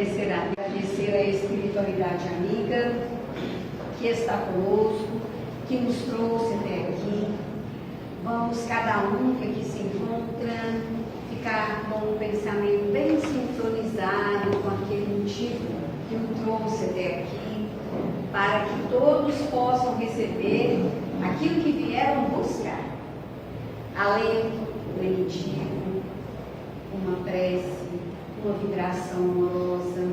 agradecer a espiritualidade amiga que está conosco, que nos trouxe até aqui. Vamos, cada um que aqui se encontra, ficar com o pensamento bem sincronizado com aquele motivo que o trouxe até aqui, para que todos possam receber aquilo que vieram buscar. Alento, lenitivo, uma prece, uma vibração amorosa,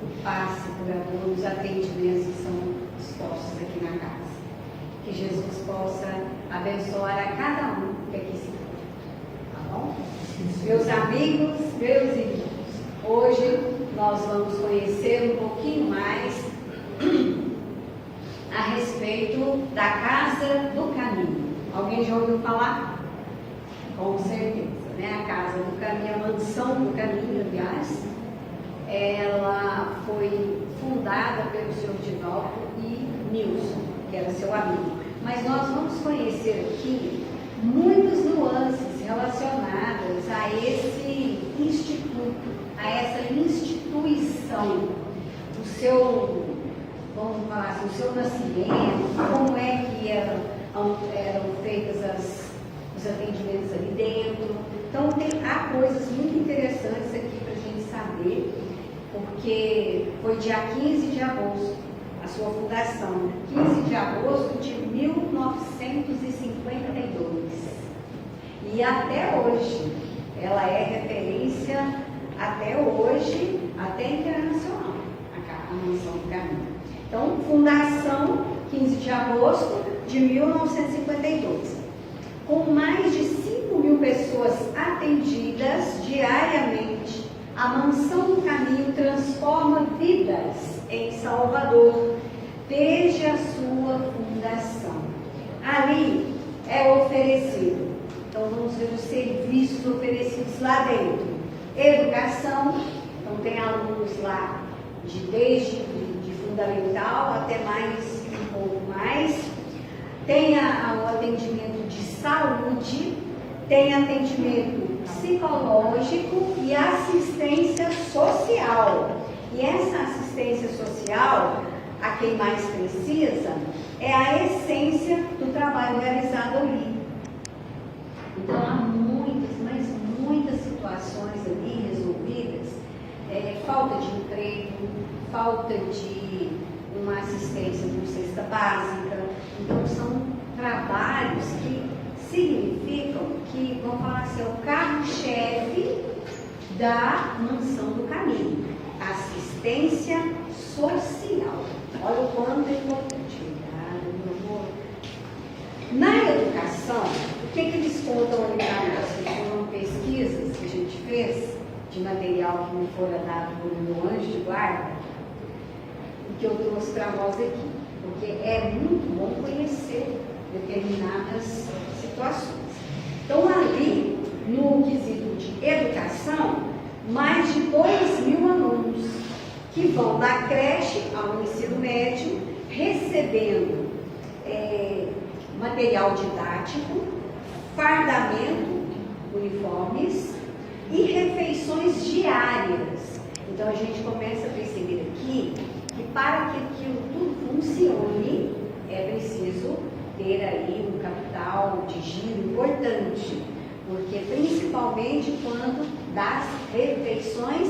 o passe curador, os atendimentos que são expostos aqui na casa. Que Jesus possa abençoar a cada um que aqui se encontra. Tá bom? Meus amigos, meus irmãos, hoje nós vamos conhecer um pouquinho mais a respeito da Casa do Caminho. Alguém já ouviu falar? Com certeza, né? A Casa do Caminho, a Mansão do Caminho, aliás, ela foi fundada pelo Sr. Dinópolis e Nilson, que era seu amigo. Mas nós vamos conhecer aqui muitas nuances relacionadas a esse instituto, a essa instituição, o seu, vamos falar assim, o seu nascimento, como é que eram feitas os atendimentos ali dentro. Então há coisas muito interessantes aqui para a gente saber, porque foi dia 15 de agosto a sua fundação, 15 de agosto de 1952. E até hoje, ela é referência até hoje, até internacional, a Mansão do Caminho. Então, fundação, 15 de agosto de 1952. Com mais de 5.000 pessoas atendidas diariamente, a Mansão do Caminho transforma vidas em Salvador desde a sua fundação. Ali é oferecido, então vamos ver os serviços oferecidos lá dentro. Educação, então tem alunos lá desde fundamental até mais um pouco mais. Tem o atendimento de saúde, tem atendimento psicológico e assistência social. E essa assistência social, a quem mais precisa, é a essência do trabalho realizado ali. Então há muitas, mas muitas situações ali resolvidas, falta de emprego, falta de uma assistência de cesta básica. Então são trabalhos que significam que, vamos falar assim, é o carro-chefe da Mansão do Caminho, assistência social. Olha o quanto é importante. Obrigada, meu amor. Na educação, o que eles contam ali para nós? Foram pesquisas que a gente fez de material que me fora dado por meu anjo de guarda, e que eu trouxe para nós aqui, porque é muito bom conhecer determinadas situações. Então, ali, no quesito de educação, mais de 2.000 alunos que vão da creche ao ensino médio, recebendo material didático, fardamento, uniformes e refeições diárias. Então, a gente começa a perceber aqui que para que aquilo tudo funcione, é preciso ter aí um capital de giro importante, porque principalmente quando das refeições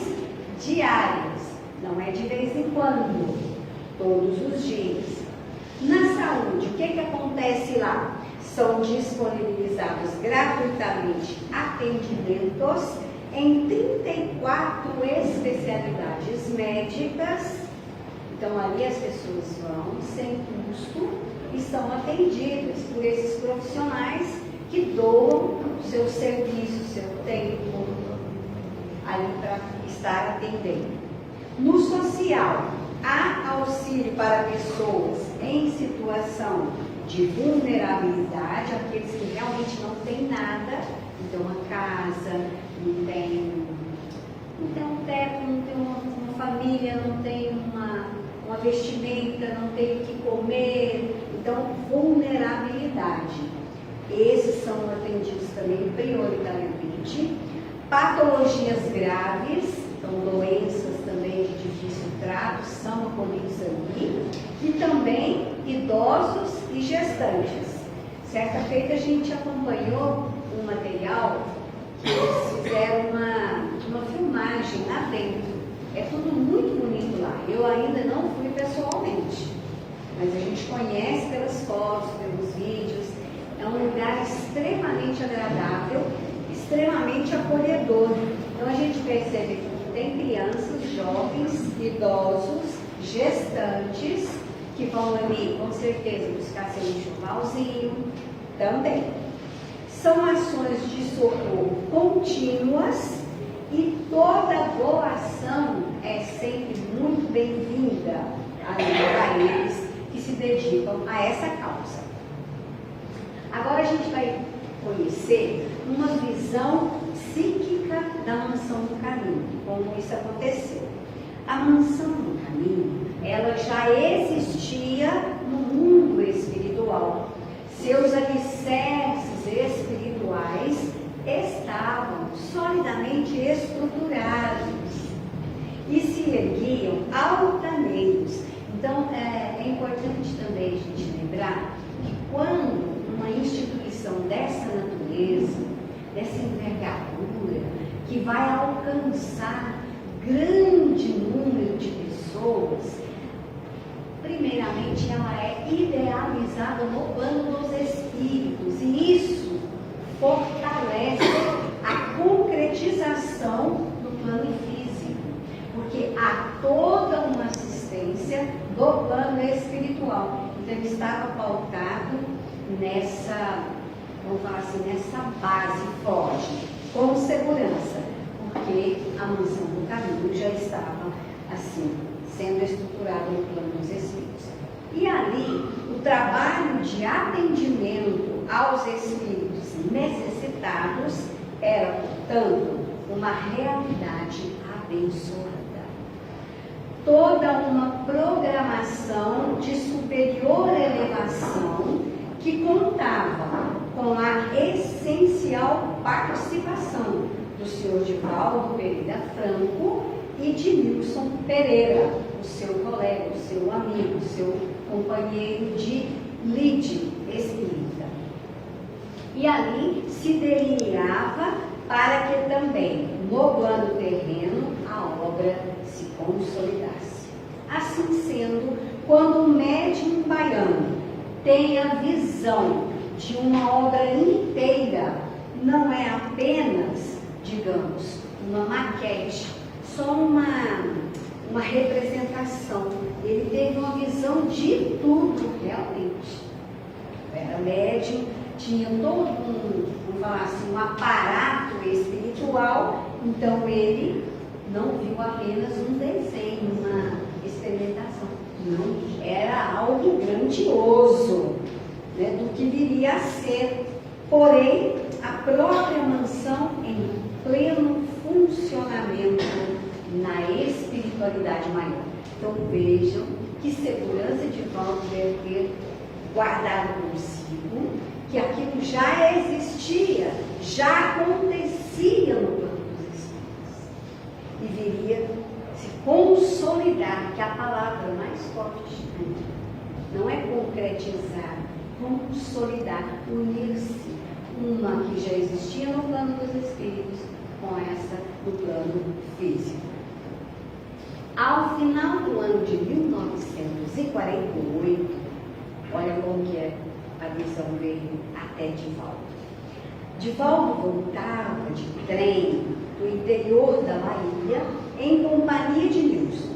diárias, não é de vez em quando, todos os dias. Na saúde, o que acontece lá? São disponibilizados gratuitamente atendimentos em 34 especialidades médicas. Então ali as pessoas vão sem custo e são atendidas por esses profissionais que doam o seu serviço, o seu tempo ali para estar atendendo. No social, há auxílio para pessoas em situação de vulnerabilidade, aqueles que realmente não têm nada, não tem uma casa, não tem um teto, não tem uma família, não tem uma vestimenta, não tem o que comer. Então, vulnerabilidade. Esses são atendidos também prioritariamente. Patologias graves, então doenças também de e também idosos e gestantes. Certa feita a gente acompanhou um material que eles fizeram uma filmagem lá dentro. É tudo muito bonito lá. Eu ainda não fui pessoalmente, mas a gente conhece pelas fotos, pelos vídeos. É um lugar extremamente agradável, extremamente acolhedor. Então a gente percebe que tem crianças, jovens, idosos, gestantes, que vão ali com certeza buscar seu enxovalzinho também. São ações de socorro contínuas e toda boa ação é sempre muito bem-vinda para eles que se dedicam a essa causa. Agora a gente vai conhecer uma visão psíquica da Mansão do Caminho, como isso aconteceu. A Mansão do Caminho, ela já existia no mundo espiritual. Seus alicerces espirituais estavam solidamente estruturados e se erguiam altanelos. Então, é importante também a gente lembrar que quando uma instituição dessa natureza, dessa envergadura, que vai alcançar grande número de pessoas, primeiramente ela é idealizada no plano dos espíritos, e isso fortalece a concretização do plano físico, porque há toda uma assistência do plano espiritual. Então ele estava pautado nessa, vamos falar assim, nessa base forte, com segurança, porque a Mansão do Caminho já estava assim, sendo estruturada no plano dos espíritos. E ali, o trabalho de atendimento aos espíritos necessitados era, portanto, uma realidade abençoada. Toda uma programação de superior elevação que contava com a essencial participação do senhor Divaldo Pereira Franco e de Nilson Pereira, o seu colega, o seu amigo, o seu companheiro de lide espírita. E ali se delineava para que também, no plano terreno, a obra se consolidasse. Assim sendo, quando o médium baiano tem a visão de uma obra inteira, não é apenas, digamos, uma maquete, só uma representação. Ele teve uma visão de tudo, realmente. Era médium, tinha todo vamos falar assim, um aparato espiritual, então ele não viu apenas um desenho, uma experimentação. Não, era algo grandioso, né, do que viria a ser. Porém, a própria mansão em pleno funcionamento na espiritualidade maior. Então vejam que segurança Divaldo deve ter guardado consigo, que aquilo já existia, já acontecia no plano dos espíritos. E viria se consolidar, que é a palavra mais forte, não é concretizar, consolidar, unir-se uma que já existia no plano dos espíritos com essa no plano físico. Ao final do ano de 1948, olha como que é, a visão veio até Divaldo. Divaldo voltava de trem do interior da Bahia em companhia de Nilson,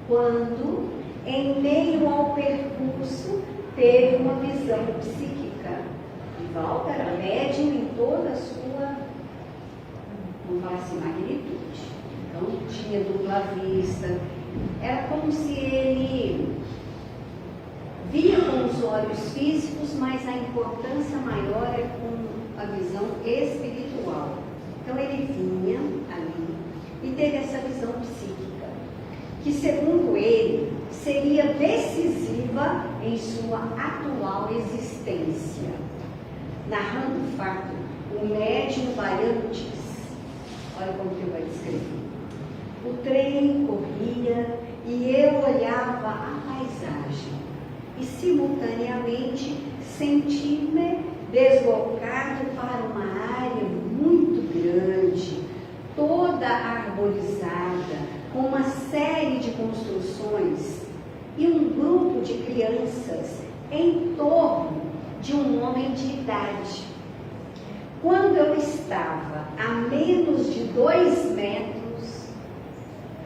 quando, em meio ao percurso, teve uma visão psíquica. Divaldo era médium em toda a sua, vamos falar assim, magnitude. Então, tinha dupla vista. Era como se ele via com os olhos físicos, mas a importância maior é com a visão espiritual. Então, ele vinha ali e teve essa visão psíquica, que, segundo ele, seria decisiva em sua atual existência. Narrando o fato, o médium baiano diz, olha como que eu vou descrever: o trem corria e eu olhava a paisagem, e simultaneamente senti-me deslocado para uma área muito grande, toda arborizada, com uma série de construções e um grupo de crianças em torno de um homem de idade. Quando eu estava a menos de 2 metros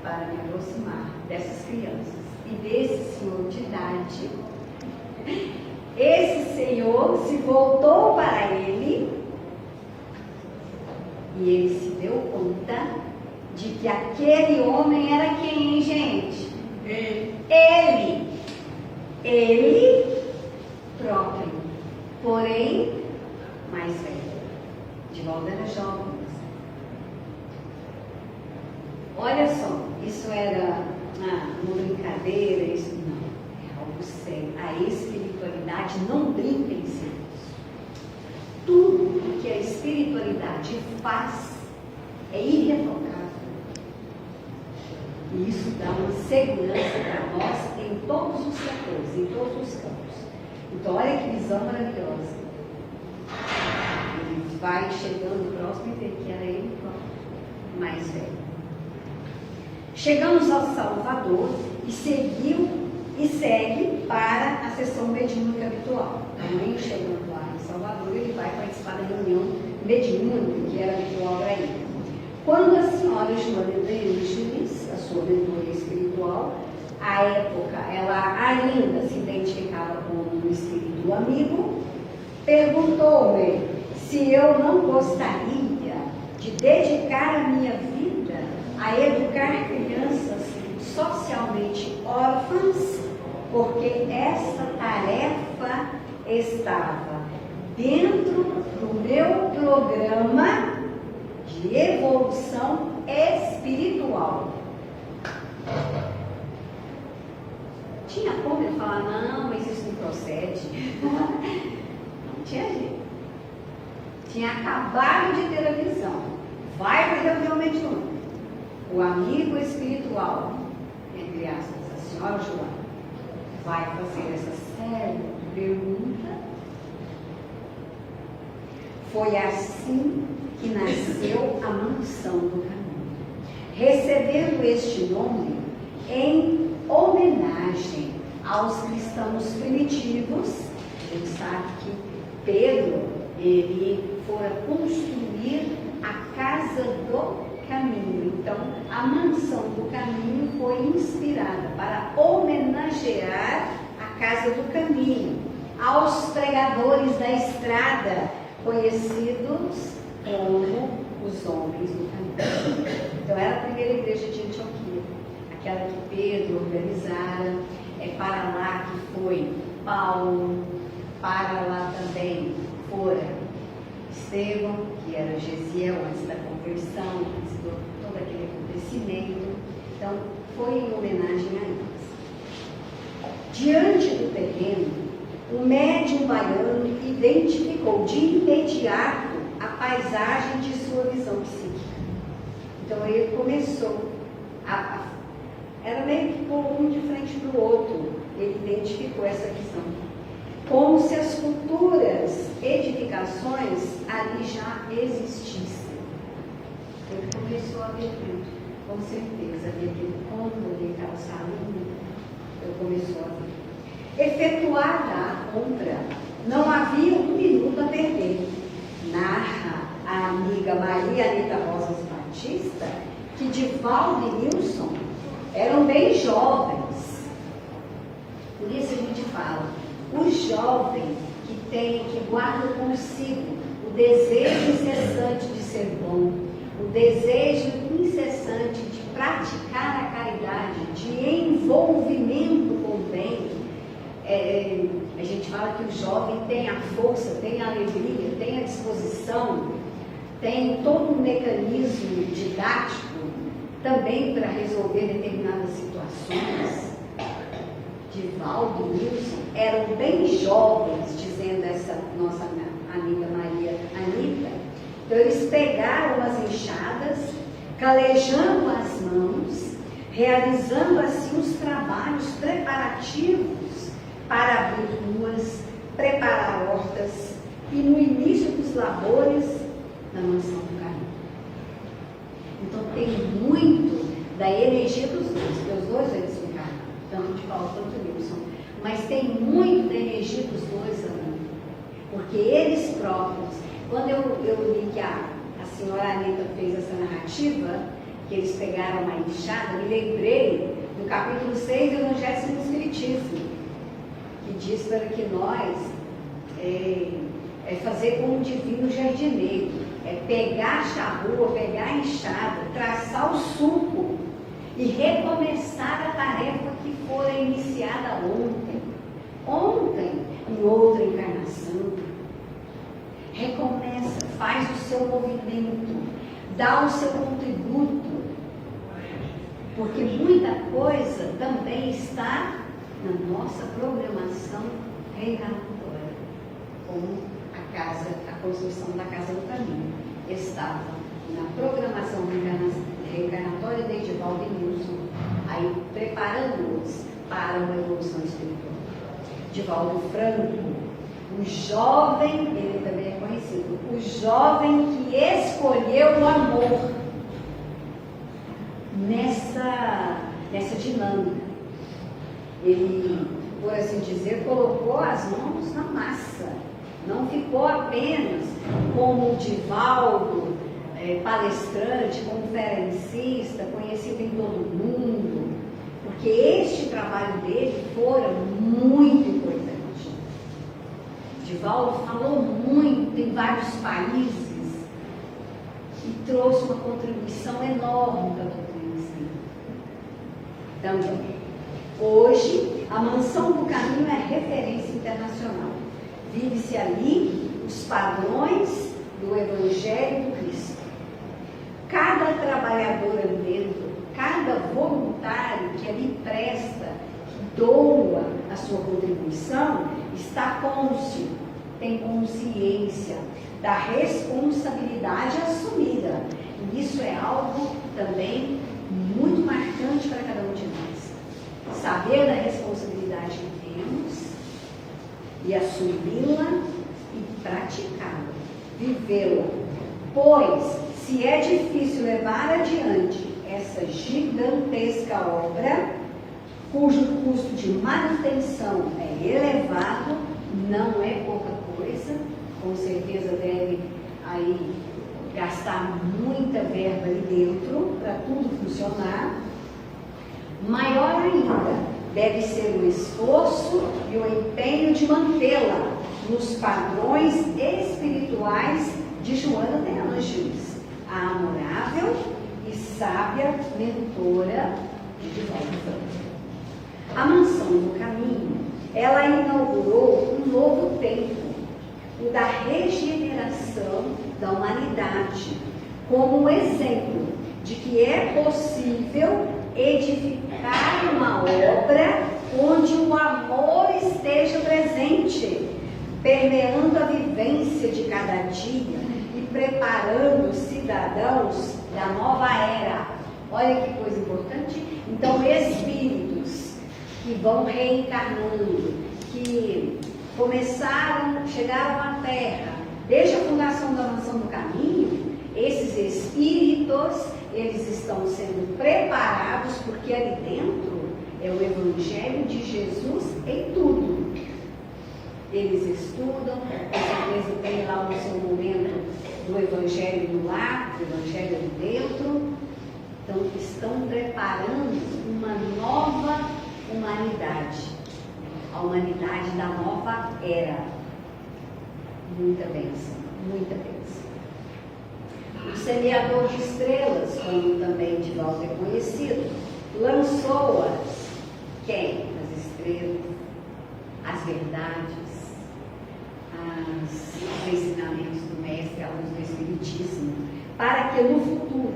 para me aproximar dessas crianças e desse senhor de idade, esse senhor se voltou para ele e ele se deu conta de que aquele homem era quem, gente? Ele próprio, porém mais velho. Divaldo era jovem. Olha só, isso era uma brincadeira, isso não, é algo sério. A espiritualidade não brinca em si. Tudo o que a espiritualidade faz é irretocável. E isso dá uma segurança para nós em todos os setores, em todos os campos. Então, olha que visão maravilhosa. Ele vai chegando próximo e vê que era ele próprio, mais velho. Chegamos ao Salvador e segue para a sessão mediúnica habitual. Também chegando lá em Salvador, ele vai participar da reunião mediúnica, que era habitual para ele. Quando a senhora Joana de Ângeles, a sua mentora espiritual, à época ela ainda se identificava como um espírito amigo, perguntou-me se eu não gostaria de dedicar a minha vida a educar crianças socialmente órfãs, porque essa tarefa estava dentro do meu programa de evolução espiritual. Tinha como ele falar, não, mas isso não procede. Não tinha jeito. Tinha acabado de ter a visão. Vai para a reunião mediúnica. O amigo espiritual, entre aspas, a senhora Joana, vai fazer essa séria pergunta. Foi assim que nasceu a mansão do caminho, recebendo este nome em homenagem aos cristãos primitivos. A gente sabe que Pedro, ele fora construir a casa do caminho. Então, a mansão do caminho foi inspirada para homenagear a casa do caminho, aos pregadores da estrada, conhecidos como os homens do caminho. Então, era a primeira igreja de Antioquia, aquela que Pedro organizara. Para lá que foi Paulo, para lá também fora Estevão, que era Gesiel antes da conversão, antes de todo aquele acontecimento. Então, foi em homenagem a eles. Diante do terreno, o médium baiano identificou de imediato a paisagem de sua visão psíquica. Então, ele começou era meio que pôr um de frente para o outro. Ele identificou essa visão, como se as futuras edificações ali já existissem. Ele começou a ver tudo, com certeza, havia aquele cômodo, aquela salinha. Ele começou a ver. Efetuada a compra, não havia um minuto a perder. Narra a amiga Maria Anita Rosas Batista que Divaldo e Nilson eram bem jovens. Por isso a gente fala, o jovem que guarda consigo o desejo incessante de ser bom, o desejo incessante de praticar a caridade, de envolvimento com o bem. A gente fala que o jovem tem a força, tem a alegria, tem a disposição, tem todo um mecanismo didático também para resolver determinadas situações. Divaldo e Nilson eram bem jovens, dizendo essa nossa amiga Maria Anita. Então, eles pegaram as enxadas, calejando as mãos, realizando assim os trabalhos preparativos para abrir ruas, preparar hortas e no início dos labores na mansão do caminho. Então tem muito da energia dos dois, porque os dois eles ficaram, tanto de Paulo quanto de Wilson, mas tem muito da energia dos dois também, porque eles próprios, quando eu li que a senhora Anitta fez essa narrativa, que eles pegaram uma enxada, me lembrei do capítulo 6 do Evangelho segundo o Espiritismo, que diz para que nós fazer como um divino jardineiro, pegar a charrua, pegar a enxada, traçar o sulco e recomeçar a tarefa que fora iniciada ontem, em outra encarnação. Recomeça, faz o seu movimento, dá o seu contributo, porque muita coisa também está na nossa programação reencarnatória, como a construção da Casa do Caminho estava na programação reencarnatória de Edivaldo e Nilson, aí preparando-os para uma evolução espiritual. Divaldo Franco, o jovem, ele também é conhecido, o jovem que escolheu o amor nessa dinâmica. Ele, por assim dizer, colocou as mãos na massa. Não ficou apenas como Divaldo, palestrante, conferencista, conhecido em todo mundo, porque este trabalho dele fora muito importante. Divaldo falou muito em vários países e trouxe uma contribuição enorme para a doutrina espírita. Também, hoje, a Mansão do Caminho é referência internacional. Vive-se ali os padrões do Evangelho do Cristo. Cada trabalhador ali dentro, cada voluntário que ali presta, que doa a sua contribuição, está cônscio, tem consciência da responsabilidade assumida. E isso é algo também muito marcante para cada um de nós. Saber da responsabilidade que temos e assumi-la e praticá-la, vivê-la. Pois, se é difícil levar adiante essa gigantesca obra, cujo custo de manutenção é elevado, não é pouca coisa, com certeza deve aí gastar muita verba ali dentro para tudo funcionar. Maior ainda deve ser o esforço e o empenho de mantê-la nos padrões espirituais de Joana de Ângeles, a amorável e sábia mentora de Divaldo Franco. A Mansão do Caminho, ela inaugurou um novo tempo, o da regeneração da humanidade, como um exemplo de que é possível edificar uma obra onde o amor esteja presente, permeando a vivência de cada dia e preparando os cidadãos da nova era. Olha que coisa importante. Então, espíritos que vão reencarnando, que chegaram à Terra, desde a fundação da Mansão do Caminho, esses espíritos, eles estão sendo preparados, porque ali dentro é o Evangelho de Jesus em tudo. Eles estudam, com certeza tem lá o seu momento do Evangelho no lar, do Evangelho ali dentro. Então, estão preparando uma nova humanidade, a humanidade da nova era. Muita bênção, muita bênção. O semeador de estrelas, como também Divaldo é conhecido, lançou-as, quem? As estrelas, as verdades, os ensinamentos do Mestre à luz do Espiritismo, para que no futuro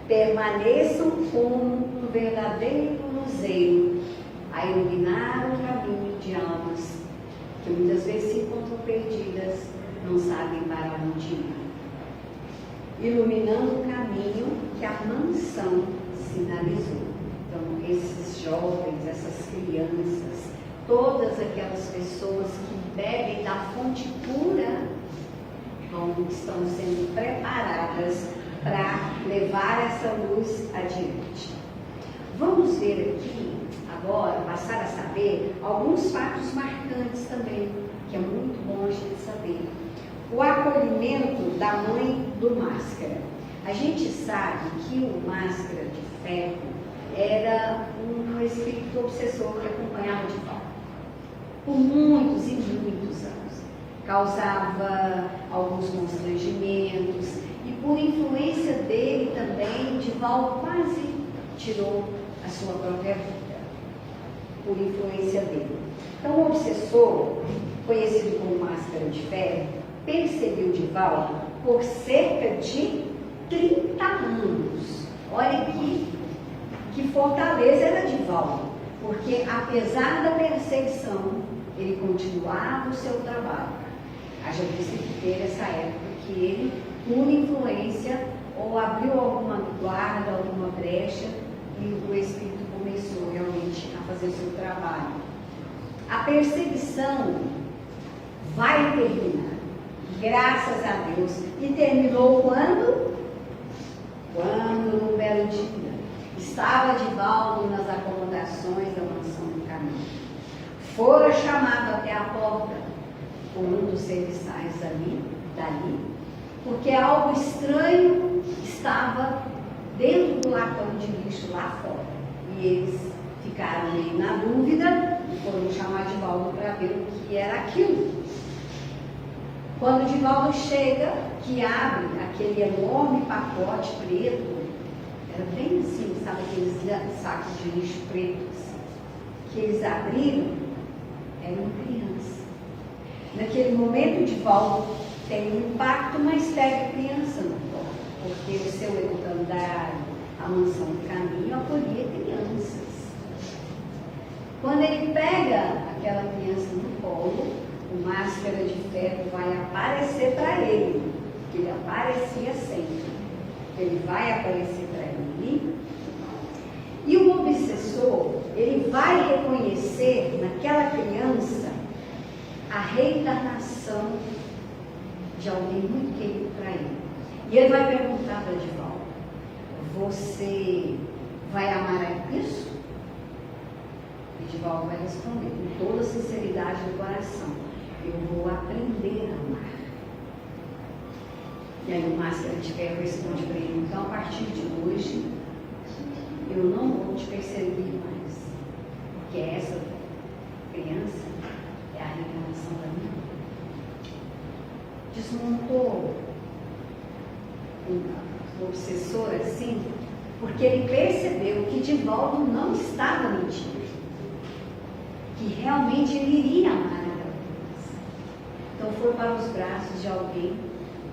permaneçam como um verdadeiro luzeiro a iluminar o caminho de almas que muitas vezes se encontram perdidas, não sabem para onde ir, iluminando o caminho que a mansão sinalizou. Então, esses jovens, essas crianças, todas aquelas pessoas que bebem da fonte pura estão sendo preparadas para levar essa luz adiante. Vamos ver aqui agora, passar a saber alguns fatos marcantes também, que é muito bom a gente saber. O acolhimento da mãe do Máscara. A gente sabe que o Máscara de Ferro era um espírito obsessor que acompanhava Divaldo por muitos e muitos anos. Causava alguns constrangimentos e por influência dele também, Divaldo quase tirou a sua própria vida, por influência dele. Então o obsessor, conhecido como Máscara de Ferro, perseguiu Divaldo por cerca de 30 anos. Olha que fortaleza era Divaldo, porque apesar da perseguição, ele continuava o seu trabalho. Haja visto que teve essa época que ele, por influência, ou abriu alguma guarda, alguma brecha, e o Espírito começou realmente a fazer o seu trabalho. A perseguição vai terminar, graças a Deus. E terminou quando? Quando, num belo dia, estava Divaldo nas acomodações da mansão do caminho. Fora chamado até a porta por um dos serviçais dali, porque algo estranho estava dentro do latão de lixo lá fora. E eles ficaram meio na dúvida e foram chamar Divaldo para ver o que era aquilo. Quando Divaldo chega, que abre aquele enorme pacote preto, era bem assim, sabe, aqueles sacos de lixo pretos, que eles abriram, eram crianças. Naquele momento, Divaldo tem um impacto, mas pega a criança no colo, porque o seu encandário, a mansão do caminho, acolhia crianças. Quando ele pega aquela criança no colo, o Máscara de Ferro vai aparecer para ele, porque ele aparecia sempre. Ele vai aparecer para ele. E o obsessor, ele vai reconhecer naquela criança a reencarnação de alguém muito querido para ele. E ele vai perguntar para Divaldo: você vai amar a isso? E Divaldo vai responder com toda a sinceridade do coração: eu vou aprender a amar. E aí o Máscara de Ferro responde para ele: então, a partir de hoje, eu não vou te perseguir mais, porque essa criança é a reencarnação da minha mãe. Desmontou o obsessor assim, porque ele percebeu que Divaldo não estava mentindo, que realmente ele iria amar aquela criança. Então foi para os braços de alguém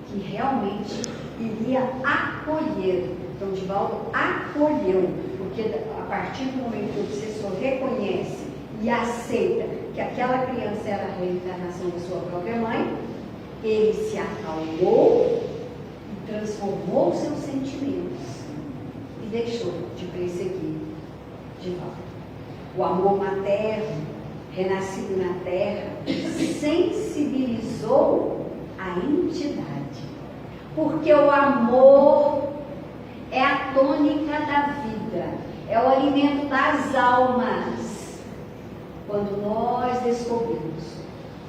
que realmente iria acolher. Então Divaldo acolheu, porque a partir do momento que o obsessor reconhece e aceita que aquela criança era a reencarnação da sua própria mãe, ele se acalmou e transformou seus sentimentos e deixou de perseguir Divaldo. O amor materno, renascido na terra, sensibilizou a entidade, porque o amor é a tônica da vida, é o alimento das almas. Quando nós descobrimos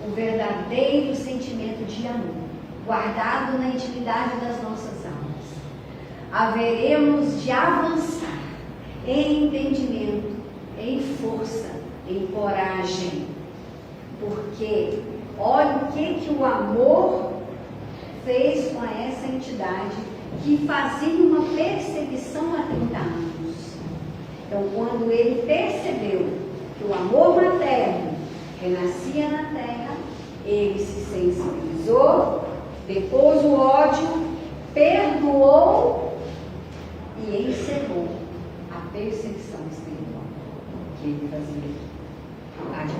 o verdadeiro sentimento de amor, guardado na intimidade das nossas almas, haveremos de avançar em entendimento, em força, em coragem, porque olha o que o amor fez com essa entidade que fazia uma perseguição há 30 anos. Então, quando ele percebeu que o amor materno renascia na terra, ele se sensibilizou, depôs o ódio, perdoou e encerrou a perseguição espiritual que ele fazia aqui.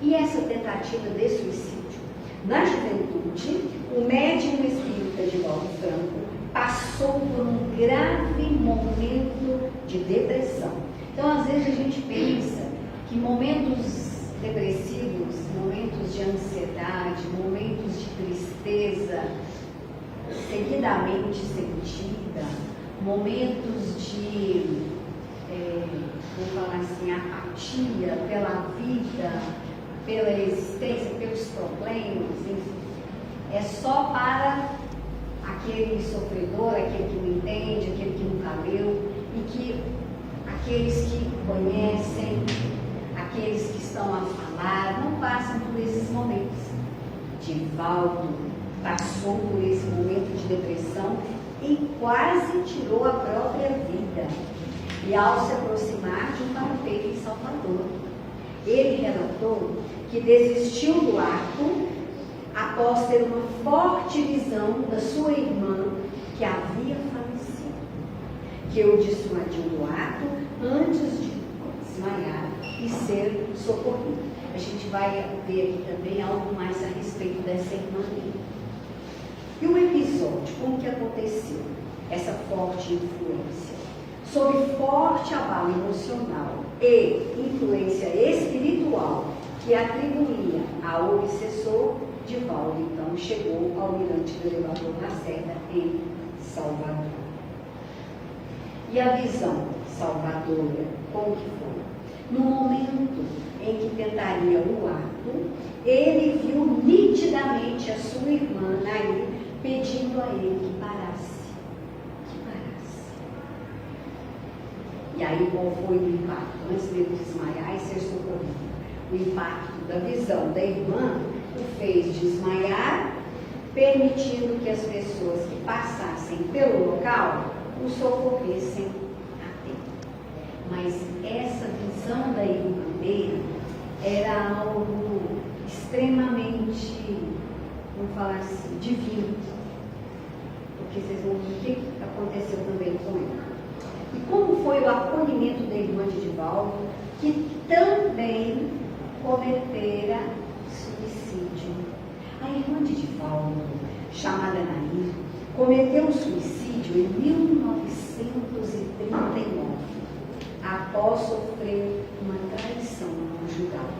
E essa tentativa de suicídio? Na juventude, o médium espírita Divaldo Franco passou por um grave momento de depressão. Então, às vezes a gente pensa que momentos depressivos, momentos de ansiedade, momentos de tristeza seguidamente sentida, momentos de, vou falar assim, apatia pela vida, pela existência, pelos problemas, enfim, é só para aquele sofredor, aquele que não entende, aquele que nunca leu, e que aqueles que conhecem, aqueles que estão a falar, não passam por esses momentos. Divaldo passou por esse momento de depressão e quase tirou a própria vida. E ao se aproximar de um paropeito em Salvador, ele relatou que desistiu do ato após ter uma forte visão da sua irmã que havia falecido, que o dissuadiu do ato antes de desmaiar e ser socorrido. A gente vai ver aqui também algo mais a respeito dessa irmã dele. E o episódio, como que aconteceu? Essa forte influência. Sob forte abalo emocional e influência espiritual que atribuía ao obsessor, Divaldo então chegou ao mirante do elevador Lacerda em Salvador. E a visão salvadora, como que foi? No momento em que tentaria o ato, ele viu nitidamente a sua irmã Nair pedindo a ele que parasse. E aí qual foi o impacto? Antes dele desmaiar e ser socorrido. O impacto da visão da irmã o fez desmaiar, permitindo que as pessoas que passassem pelo local o socorressem a tempo. Mas essa visão da irmã dele era algo extremamente, vamos falar assim, divino. Porque vocês vão ver o que aconteceu também com ele. E como foi o acolhimento da irmã de Divaldo, que também cometera suicídio. A irmã de Divaldo, chamada Nair, cometeu suicídio em 1939, após sofrer uma traição conjugal.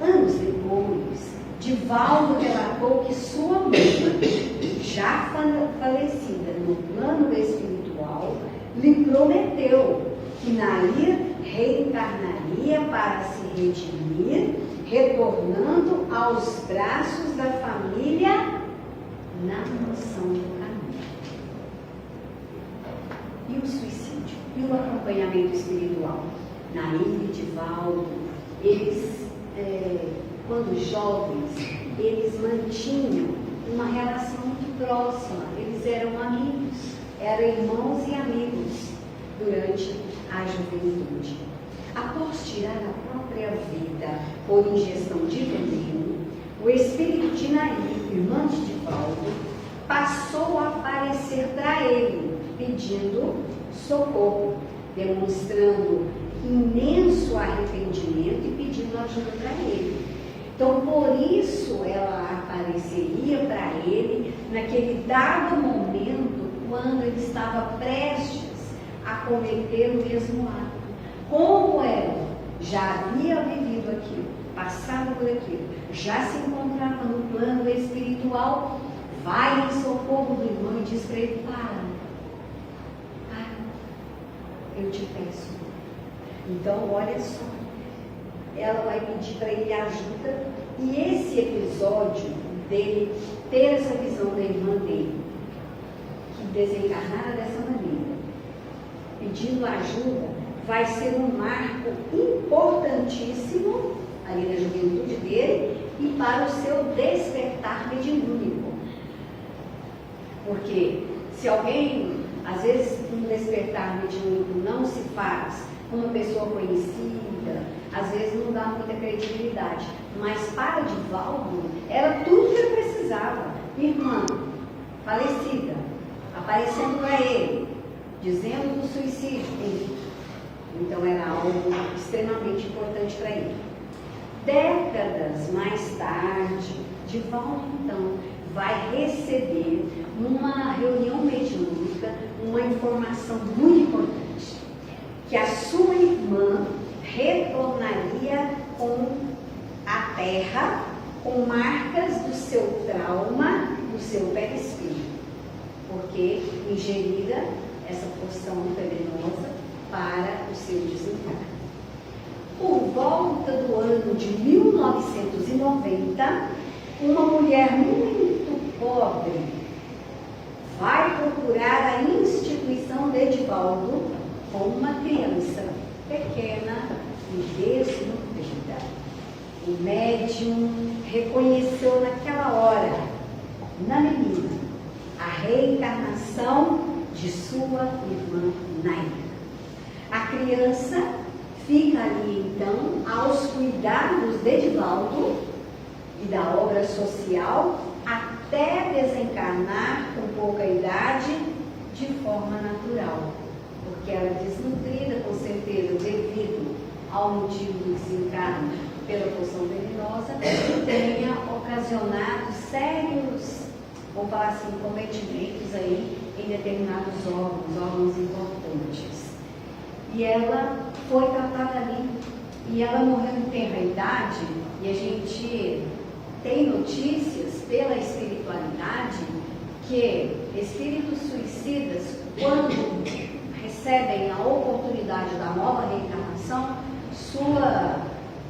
Anos depois, Divaldo relatou que sua mãe, já falecida no plano espiritual, lhe prometeu que Nair reencarnaria para se redimir, retornando aos braços da família na mansão do caminho. E o suicídio? E o acompanhamento espiritual? Nair e Divaldo, eles, quando jovens, eles mantinham uma relação muito próxima, eles eram amigos, eram irmãos e amigos durante a juventude. Após tirar a própria vida por ingestão de veneno, o espírito de Nair, irmã de Divaldo, passou a aparecer para ele, pedindo socorro, demonstrando imenso arrependimento e pedindo ajuda para ele. Então, por isso ela apareceria para ele naquele dado momento quando ele estava prestes a cometer o mesmo ato. Como ela já havia vivido aquilo, passado por aquilo, já se encontrava no plano espiritual, vai em socorro do irmão e diz para ele: para, eu te peço. Então, olha só, ela vai pedir para ele ajuda, e esse episódio dele ter essa visão da irmã dele, que desencarnara dessa maneira, pedindo ajuda, vai ser um marco importantíssimo ali na juventude dele e para o seu despertar mediúnico. Porque se alguém, às vezes, um despertar mediúnico não se faz com uma pessoa conhecida, às vezes não dá muita credibilidade. Mas para Divaldo, era tudo que ele precisava. Irmã, falecida, aparecendo para ele, dizendo do suicídio. Então era algo extremamente importante para ele. Décadas mais tarde, Divaldo então vai receber numa reunião mediúnica uma informação muito importante, que a sua irmã retornaria com a terra, com marcas do seu trauma, do seu perispírito, porque ingerira essa porção venenosa para o seu desencarne. Por volta do ano de 1990, uma mulher muito pobre vai procurar a instituição de Edivaldo com uma criança pequena e desnutrida. O médium reconheceu naquela hora, na menina, a reencarnação de sua irmã Naira. A criança fica ali então aos cuidados de Edivaldo e da obra social até desencarnar com pouca idade de forma natural, porque ela é desnutrida, com certeza, devido ao motivo do desencarne pela porção venenosa, tenha ocasionado sérios, vamos falar assim, cometimentos aí em determinados órgãos importantes. E ela foi tratada ali, e ela morreu em tenra idade, e a gente tem notícias pela espiritualidade que espíritos suicidas, quando recebem a oportunidade da nova reencarnação, sua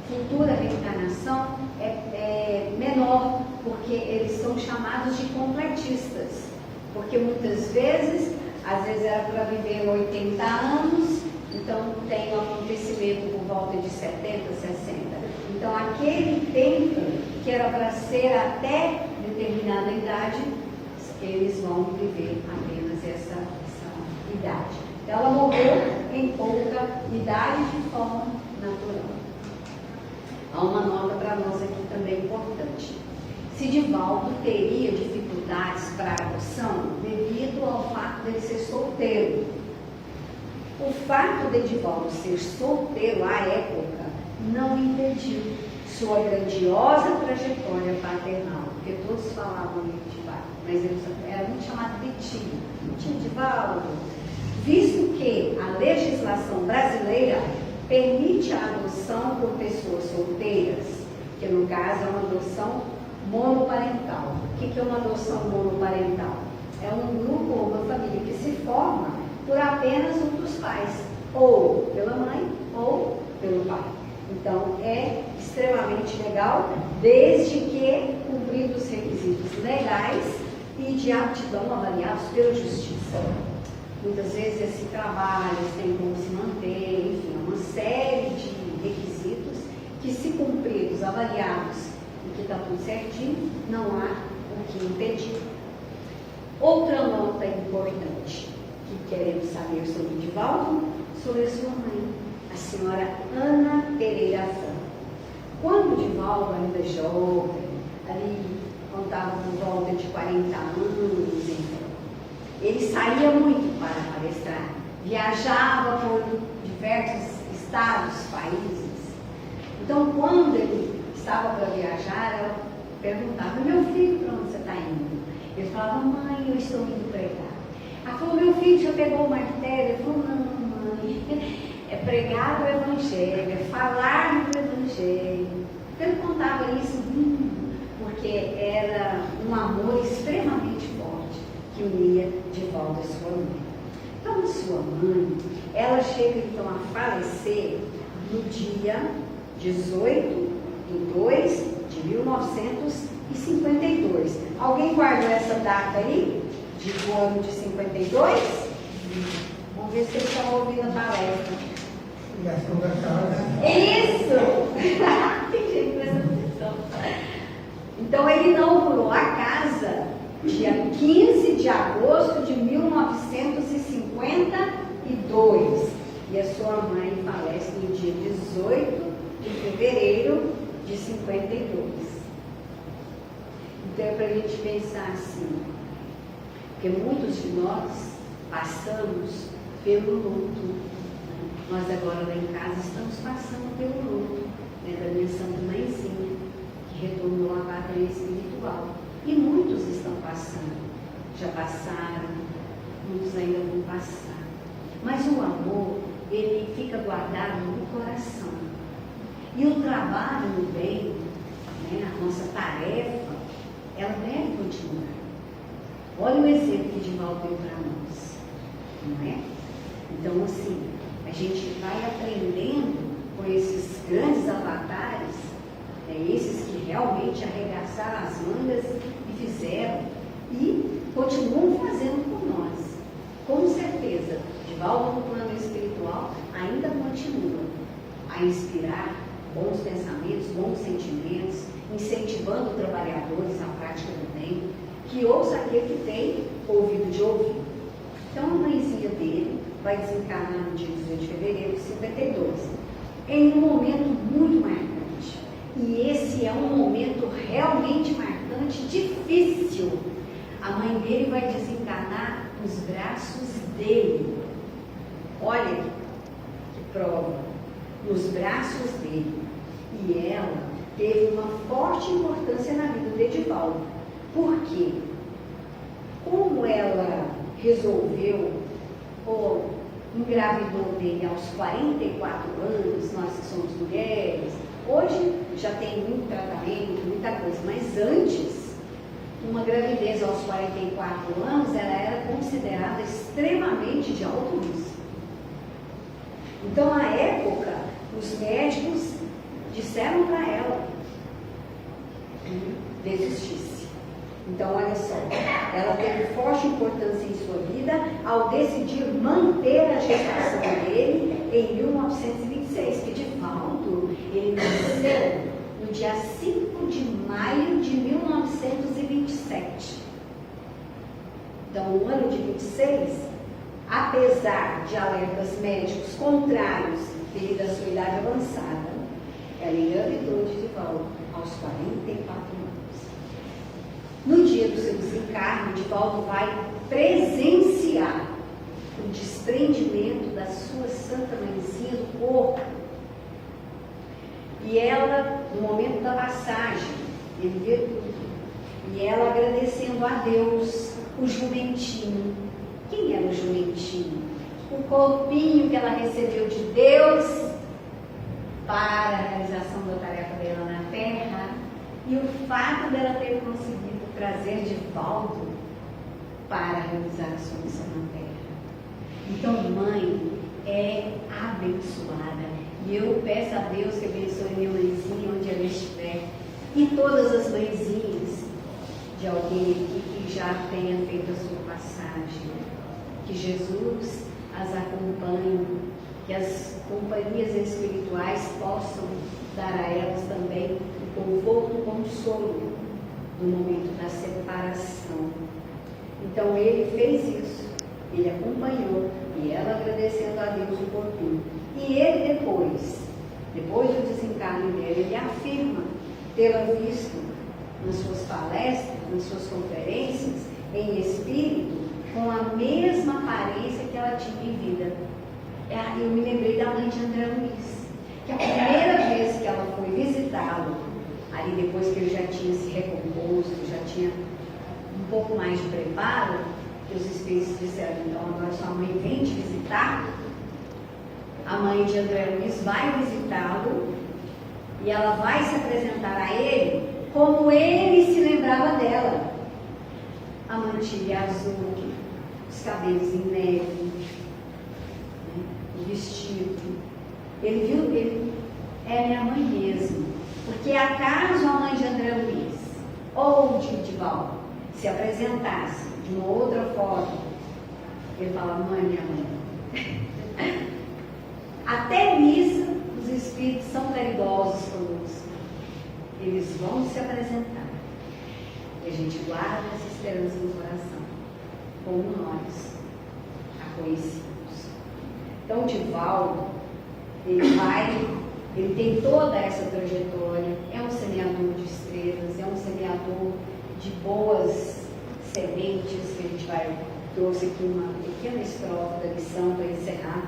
futura reencarnação é menor, porque eles são chamados de completistas, porque muitas vezes, às vezes era para viver 80 anos, então tem um acontecimento por volta de 70, 60. Então aquele tempo que era para ser até determinada idade, eles vão viver apenas essa idade. Então, ela morreu em pouca idade de forma natural. Há uma nota para nós aqui também importante. Se Edivaldo teria dificuldades para a adoção devido ao fato de ele ser solteiro. O fato de Edivaldo ser solteiro à época não impediu sua grandiosa trajetória paternal, porque todos falavam de Edivaldo, mas ele era muito chamado de tio Edivaldo, visto que a legislação brasileira permite a adoção por pessoas solteiras, que no caso é uma adoção monoparental. O que é uma adoção monoparental? É um grupo ou uma família que se forma por apenas um dos pais, ou pela mãe ou pelo pai. Então é extremamente legal, desde que cumpridos os requisitos legais e de aptidão avaliados pela justiça. Muitas vezes esse trabalho tem como se manter, enfim, uma série de requisitos que, se cumpridos, avaliados e que está tudo certinho, não há o que impedir. Outra nota importante que queremos saber sobre Edivaldo, sobre a sua mãe, a senhora Ana Pereira Franco. Quando Edivaldo ainda jovem, ali contava por volta de 40 anos, então, ele saía muito para palestrar, viajava por diversos estados, países. Então, quando ele estava para viajar, ela perguntava: meu filho, para onde você está indo? Ele falava: mãe, eu estou indo pregar. Ela falou: meu filho já pegou o martelo? Ele falou: não, mãe, é pregar o evangelho, é falar do evangelho. Ele contava isso porque era um amor extremamente forte que unia Edivaldo a sua mãe. Então, a sua mãe, ela chega então a falecer no dia 18/2/1952. Alguém guardou essa data aí? Do ano de 52? Vamos ver se vocês estão ouvindo a palestra. Isso! Tem gente prestando atenção. Então, ele inaugurou a casa dia 15 de agosto de 1952. E a sua mãe falece no dia 18 de fevereiro de 52. Então, é para a gente pensar assim, porque muitos de nós passamos pelo luto. Nós agora lá em casa estamos passando pelo luto, da minha santa mãezinha, que retornou à pátria espiritual. E muitos estão passando, já passaram, muitos ainda vão passar. Mas o amor, ele fica fica guardado no coração. E o trabalho no bem, né, a nossa tarefa, ela deve continuar. Olha o exemplo que Divaldo deu para nós, não é? Então, assim, a gente vai aprendendo com esses grandes avatares, esses que realmente arregaçaram as mangas e fizeram, e continuam fazendo por nós. Com certeza, Divaldo no plano espiritual ainda continua a inspirar bons pensamentos, bons sentimentos, incentivando trabalhadores à prática do bem, que ouça aquele que tem ouvido de ouvir. Então, a mãezinha dele vai desencarnar no dia 18 de fevereiro de 52, em um momento muito marcante. E esse é um momento realmente marcante, difícil. A mãe dele vai desencarnar nos braços dele. Olha que prova, nos braços dele. E ela teve uma forte importância na vida de Edivaldo. Por quê? Como ela resolveu, ou engravidou dele aos 44 anos, nós que somos mulheres, hoje já tem muito tratamento, muita coisa, mas antes, uma gravidez aos 44 anos, ela era considerada extremamente de alto risco. Então, na época, os médicos disseram para ela que desistisse. Então, olha só, ela teve forte importância em sua vida ao decidir manter a gestação dele em 1926, que de fato ele nasceu no dia 5 de maio de 1927. Então, no ano de 26, apesar de alertas médicos contrários devido à sua idade avançada, ela engravidou de Divaldo aos 44 anos. No dia do seu desencarne, Divaldo vai presenciar o desprendimento da sua santa mãezinha do corpo. E ela, no momento da passagem, ele vê tudo. E ela agradecendo a Deus, o jumentinho. Quem era o jumentinho? O corpinho que ela recebeu de Deus para a realização da tarefa dela na Terra. E o fato dela ter conseguido trazer Divaldo para realizar a sua missão na Terra. Então, mãe é abençoada. E eu peço a Deus que abençoe minha mãezinha onde ela estiver. E todas as mãezinhas de alguém aqui que já tenha feito a sua passagem. Que Jesus as acompanhe. Que as companhias espirituais possam dar a elas também o conforto, o consolo no momento da separação. Então ele fez isso, ele acompanhou, e ela agradecendo a Deus o corpinho. E ele depois do desencarne dele, ele afirma tê-la visto nas suas palestras, nas suas conferências, em espírito, com a mesma aparência que ela tinha em vida. Eu me lembrei da mãe de André Luiz, que a primeira vez que ela foi visitá-lo, ali depois que ele já tinha se recomposto, já tinha um pouco mais de preparo, que os espíritos disseram, então agora sua mãe vem te visitar. A mãe de André Luiz vai visitá-lo e ela vai se apresentar a ele como ele se lembrava dela. A mantilha azul, os cabelos em neve, o vestido. Ele viu, ele é minha mãe mesmo. Porque acaso a mãe de André Luiz ou de Divaldo se apresentasse de uma outra forma, ele fala, mãe, minha mãe. Até nisso, os espíritos são caridosos conosco. Eles vão se apresentar. E a gente guarda essa esperança no coração, como nós a conhecemos. Então, Divaldo, ele tem toda essa trajetória, é um semeador de estrelas, é um semeador de boas sementes, que a gente trouxe aqui uma pequena estrofe da lição para encerrar.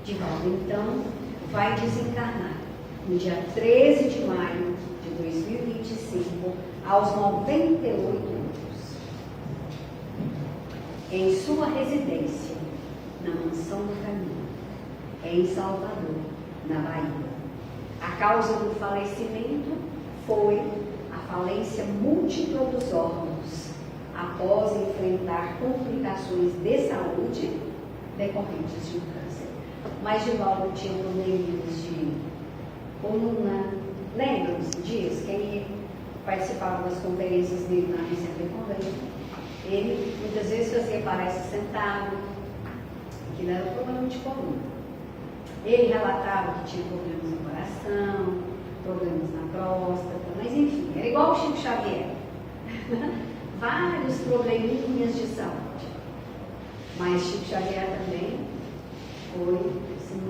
Divaldo, então, vai desencarnar no dia 13 de maio de 2025, aos 98 anos, em sua residência, na Mansão do Caminho. é em Salvador, na Bahia. A causa do falecimento foi a falência múltipla dos órgãos, após enfrentar complicações de saúde decorrentes de um câncer. Mas Divaldo tinha problemas de coluna. Lembram-se disso? Quem participava das conferências dele na Vicente Convento, ele muitas vezes fazia palestra sentado, que não era problema de coluna. Ele relatava que tinha problemas no coração, problemas na próstata, mas enfim, era igual o Chico Xavier. Vários probleminhas de saúde. Mas Chico Xavier também foi,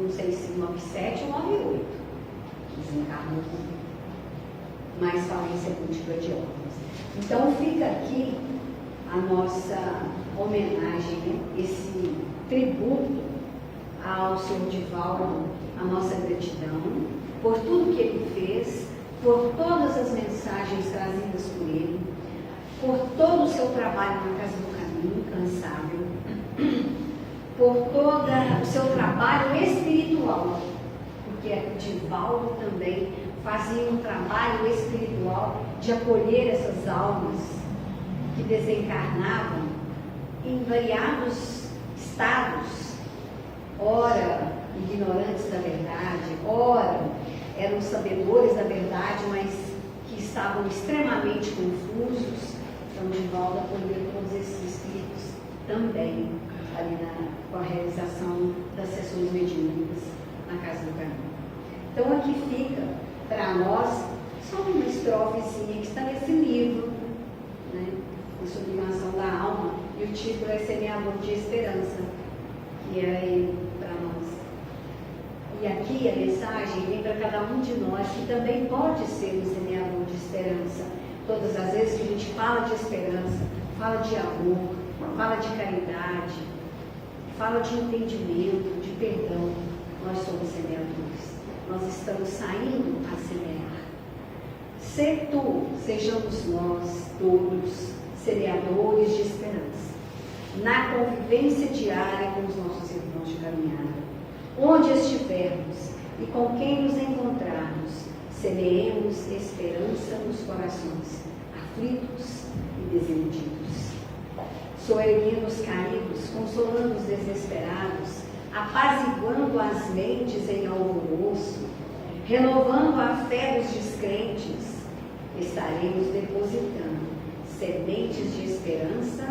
não sei se 97 ou 98, desencarnou com mais falência múltipla de órgãos. Então fica aqui a nossa homenagem, né? Esse tributo ao Sr. Divaldo, a nossa gratidão por tudo que ele fez, por todas as mensagens trazidas por ele, por todo o seu trabalho na Casa do Caminho, incansável, por todo o seu trabalho espiritual, porque Divaldo também fazia um trabalho espiritual de acolher essas almas que desencarnavam em variados estados, ora ignorantes da verdade, ora eram sabedores da verdade, mas que estavam extremamente confusos. Então, Divaldo acolheu todos esses espíritos também ali com a realização das sessões mediúnicas na Casa do Caminho. Então, aqui fica para nós só uma estrofezinha que está nesse livro, né? A Sublimação da Alma, e o título é Semeador de Esperança, que era ele para nós. E aqui a mensagem vem para cada um de nós, que também pode ser um semeador de esperança. Todas as vezes que a gente fala de esperança, fala de amor, fala de caridade, fala de entendimento, de perdão, nós somos semeadores. Nós estamos saindo a semear. Se tu, sejamos nós todos semeadores de esperança, na convivência diária com os nossos irmãos de caminhada, onde estivermos e com quem nos encontrarmos, semeemos esperança nos corações aflitos e desiludidos. Soerguendo os caídos, consolando os desesperados, apaziguando as mentes em alvoroço, renovando a fé dos descrentes, estaremos depositando sementes de esperança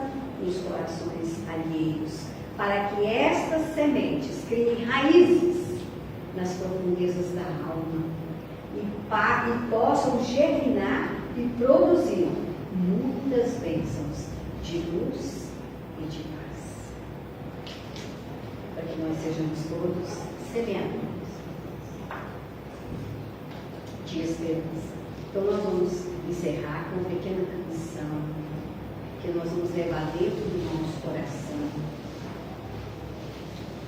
nos corações alheios, para que estas sementes criem raízes nas profundezas da alma e possam germinar e produzir muitas bênçãos de luz e de paz. Para que nós sejamos todos semeadores de esperança. Então nós vamos encerrar com uma pequena canção que nós vamos levar dentro do nosso coração,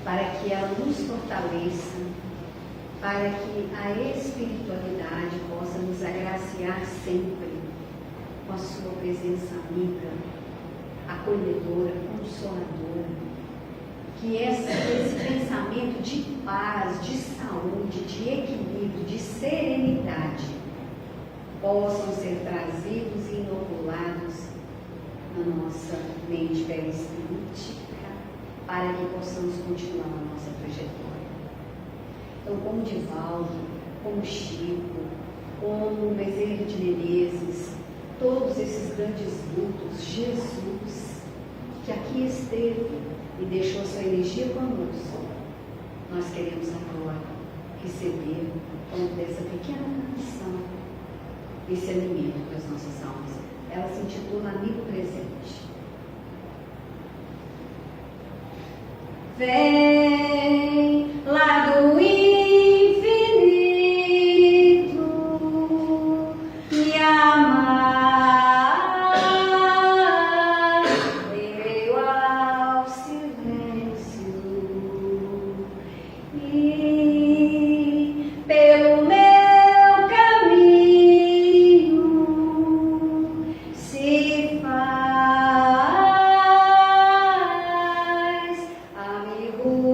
para que ela nos fortaleça, para que a espiritualidade possa nos agraciar sempre com a sua presença amiga, acolhedora, consoladora. Que esse pensamento de paz, de saúde, de equilíbrio, de serenidade possam ser trazidos e inoculados na nossa mente perispírita, para que possamos continuar a nossa trajetória. Então, como Divaldo, como Chico, como Bezerra de Menezes, todos esses grandes vultos, Jesus, que aqui esteve e deixou sua energia conosco, nós queremos agora receber, como dessa pequena canção, esse alimento para as nossas almas. Ela se intitula Amigo Presente. Vem lá do infinito me amar, eu ao silêncio e pelo meu caminho se faz amigo.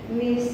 me